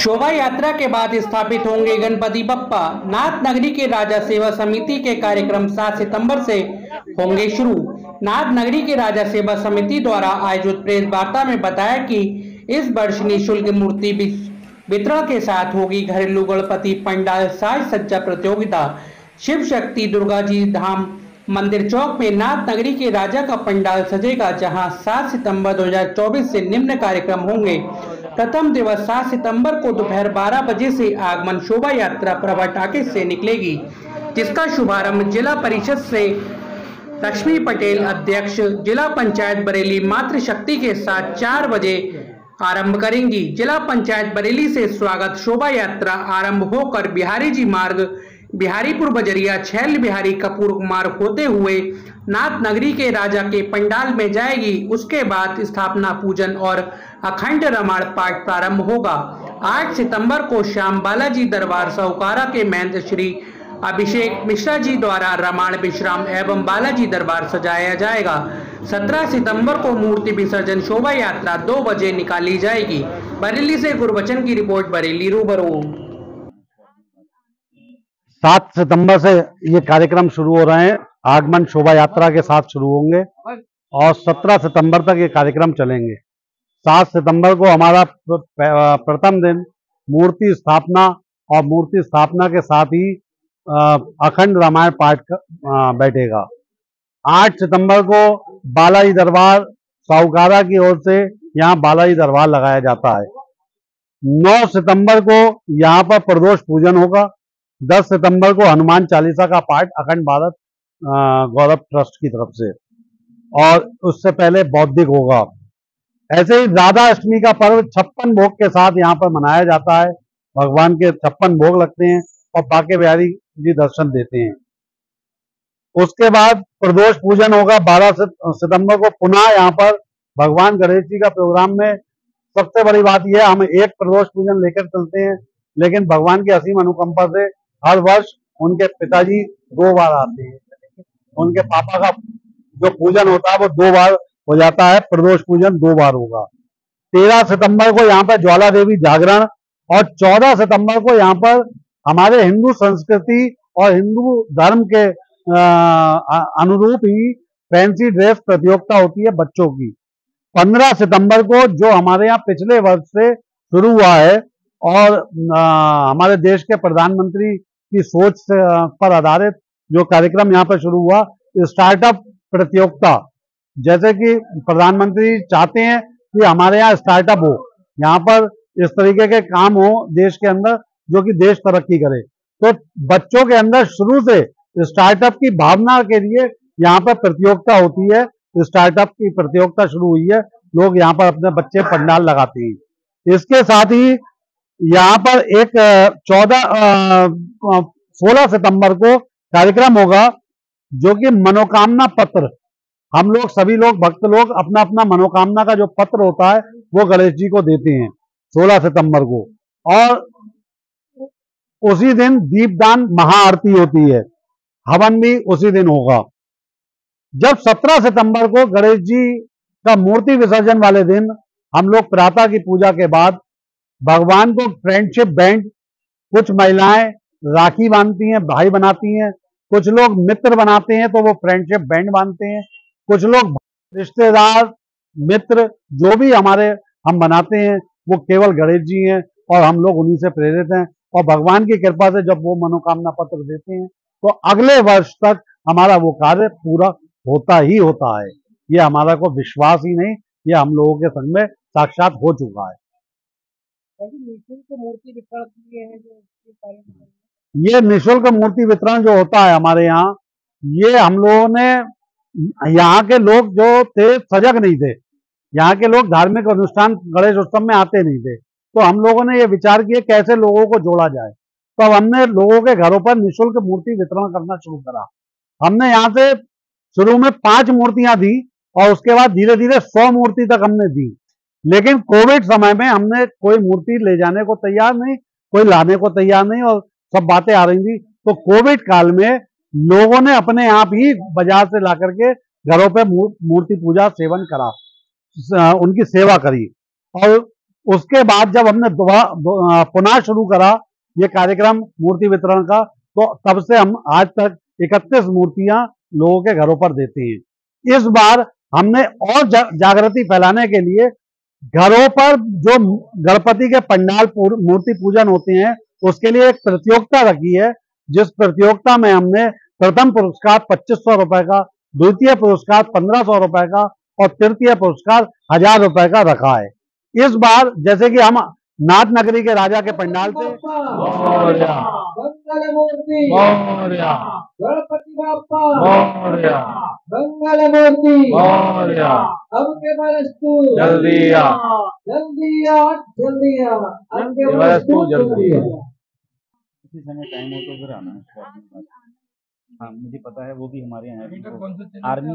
शोभा यात्रा के बाद स्थापित होंगे गणपति बप्पा। नाथ नगरी के राजा सेवा समिति के कार्यक्रम 7 सितंबर से होंगे शुरू। नाथ नगरी के राजा सेवा समिति द्वारा आयोजित प्रेस वार्ता में बताया कि इस वर्ष निःशुल्क मूर्ति वितरण के साथ होगी घरेलू गणपति पंडाल साज सज्जा प्रतियोगिता। शिव शक्ति दुर्गा जी धाम मंदिर चौक में नाथ नगरी के राजा का पंडाल सजेगा, जहां 7 सितंबर 2024 से निम्न कार्यक्रम होंगे। प्रथम दिवस 7 सितंबर को दोपहर 12 बजे से आगमन शोभा यात्रा प्रभा टाकिज से निकलेगी, जिसका शुभारंभ जिला परिषद से लक्ष्मी पटेल अध्यक्ष जिला पंचायत बरेली मातृशक्ति के साथ 4 बजे आरंभ करेंगी। जिला पंचायत बरेली से स्वागत शोभा यात्रा आरंभ होकर बिहारी जी मार्ग बिहारीपुर बजरिया छैल बिहारी कपूर मार्ग होते हुए नाथ नगरी के राजा के पंडाल में जाएगी। उसके बाद स्थापना पूजन और अखंड रामायण पाठ प्रारंभ होगा। 8 सितंबर को शाम बालाजी दरबार साहूकारा के महंत श्री अभिषेक मिश्रा जी द्वारा रामायण विश्राम एवं बालाजी दरबार सजाया जाएगा। 17 सितंबर को मूर्ति विसर्जन शोभा यात्रा 2 बजे निकाली जाएगी। बरेली से गुरबचन की रिपोर्ट। बरेली रूबरू। 7 सितंबर से ये कार्यक्रम शुरू हो रहे हैं। आगमन शोभा यात्रा के साथ शुरू होंगे और 17 सितंबर तक ये कार्यक्रम चलेंगे। 7 सितंबर को हमारा प्रथम दिन मूर्ति स्थापना और मूर्ति स्थापना के साथ ही अखंड रामायण पाठ बैठेगा। 8 सितंबर को बालाजी दरबार साहूकारा की ओर से यहाँ बालाजी दरबार लगाया जाता है। 9 सितंबर को यहाँ पर प्रदोष पूजन होगा। 10 सितंबर को हनुमान चालीसा का पाठ अखंड भारत गौरव ट्रस्ट की तरफ से, और उससे पहले बौद्धिक होगा। ऐसे ही राधा अष्टमी का पर्व 56 भोग के साथ यहाँ पर मनाया जाता है। भगवान के 56 भोग लगते हैं और बांके बिहारी जी दर्शन देते हैं। उसके बाद प्रदोष पूजन होगा। 12 सितंबर को पुनः यहाँ पर भगवान गणेश जी का प्रोग्राम में सबसे बड़ी बात यह है, हम एक प्रदोष पूजन लेकर चलते हैं, लेकिन भगवान की असीम अनुकंपा से हर वर्ष उनके पिताजी 2 बार आते हैं। उनके पापा का जो पूजन होता है वो 2 बार हो जाता है। प्रदोष पूजन 2 बार होगा। 13 सितंबर को यहाँ पर ज्वाला देवी जागरण और 14 सितंबर को यहाँ पर हमारे हिंदू संस्कृति और हिंदू धर्म के अनुरूप ही फैंसी ड्रेस प्रतियोगिता होती है बच्चों की। 15 सितंबर को जो हमारे यहाँ पिछले वर्ष से शुरू हुआ है और हमारे देश के प्रधानमंत्री की सोच पर आधारित जो कार्यक्रम यहाँ पर शुरू हुआ, स्टार्टअप प्रतियोगिता। जैसे कि प्रधानमंत्री चाहते हैं कि हमारे यहाँ स्टार्टअप हो, यहाँ पर इस तरीके के काम हो देश के अंदर जो कि देश तरक्की करे। तो बच्चों के अंदर शुरू से स्टार्टअप की भावना के लिए यहाँ पर प्रतियोगिता होती है। स्टार्टअप की प्रतियोगिता शुरू हुई है, लोग यहाँ पर अपने बच्चे पंडाल लगाते हैं। इसके साथ ही यहाँ पर एक 16 सितंबर को कार्यक्रम होगा जो कि मनोकामना पत्र। हम लोग सभी लोग भक्त लोग अपना अपना मनोकामना का जो पत्र होता है वो गणेश जी को देते हैं 16 सितंबर को। और उसी दिन दीपदान महाआरती होती है, हवन भी उसी दिन होगा। जब 17 सितंबर को गणेश जी का मूर्ति विसर्जन वाले दिन हम लोग प्रातः की पूजा के बाद भगवान को फ्रेंडशिप बैंड, कुछ महिलाएं राखी बांधती हैं, भाई बनाती हैं, कुछ लोग मित्र बनाते हैं तो वो फ्रेंडशिप बैंड बांधते हैं, कुछ लोग रिश्तेदार मित्र जो भी हम बनाते हैं वो केवल गणेश जी हैं और हम लोग उन्हीं से प्रेरित हैं। और भगवान की कृपा से जब वो मनोकामना पत्र देते हैं तो अगले वर्ष तक हमारा वो कार्य पूरा होता ही होता है। ये हमारा को विश्वास ही नहीं, ये हम लोगों के संग में साक्षात हो चुका है। निःशुल्क मूर्ति वितरण ये निःशुल्क मूर्ति वितरण जो होता है हमारे यहाँ, ये हम लोगों ने, यहाँ के लोग जो थे सजग नहीं थे, यहाँ के लोग धार्मिक अनुष्ठान गणेश उत्सव में आते नहीं थे, तो हम लोगों ने ये विचार किया कैसे लोगों को जोड़ा जाए। तो अब हमने लोगों के घरों पर निःशुल्क मूर्ति वितरण करना शुरू करा। हमने यहाँ से शुरू में 5 मूर्तियां दी और उसके बाद धीरे धीरे 100 मूर्ति तक हमने दी। लेकिन कोविड समय में हमने कोई मूर्ति ले जाने को तैयार नहीं, कोई लाने को तैयार नहीं, और सब बातें आ रही थी। तो कोविड काल में लोगों ने अपने आप ही बाजार से ला करके घरों पे मूर्ति पूजा सेवन करा, उनकी सेवा करी। और उसके बाद जब हमने पुनः शुरू करा ये कार्यक्रम मूर्ति वितरण का, तो तब से हम आज तक 31 मूर्तियां लोगों के घरों पर देते हैं। इस बार हमने और जागृति फैलाने के लिए घरों पर जो गणपति के पंडाल मूर्ति पूजन होते हैं उसके लिए एक प्रतियोगिता रखी है, जिस प्रतियोगिता में हमने प्रथम पुरस्कार 2500 रुपए का, द्वितीय पुरस्कार 1500 रुपए का और तृतीय पुरस्कार 1000 रुपए का रखा है। इस बार जैसे कि हम नाथ नगरी के राजा के पंडाल से मंगल मूर्ति गणपति बाप्पा मंगल मूर्ति अम्बे बरस्तु जल्दी आ अम्बे बरस्तु जल्दी आ। इसी समय टाइम हो तो फिर आना है। हाँ मुझे पता है, वो भी हमारे यहाँ आर्मी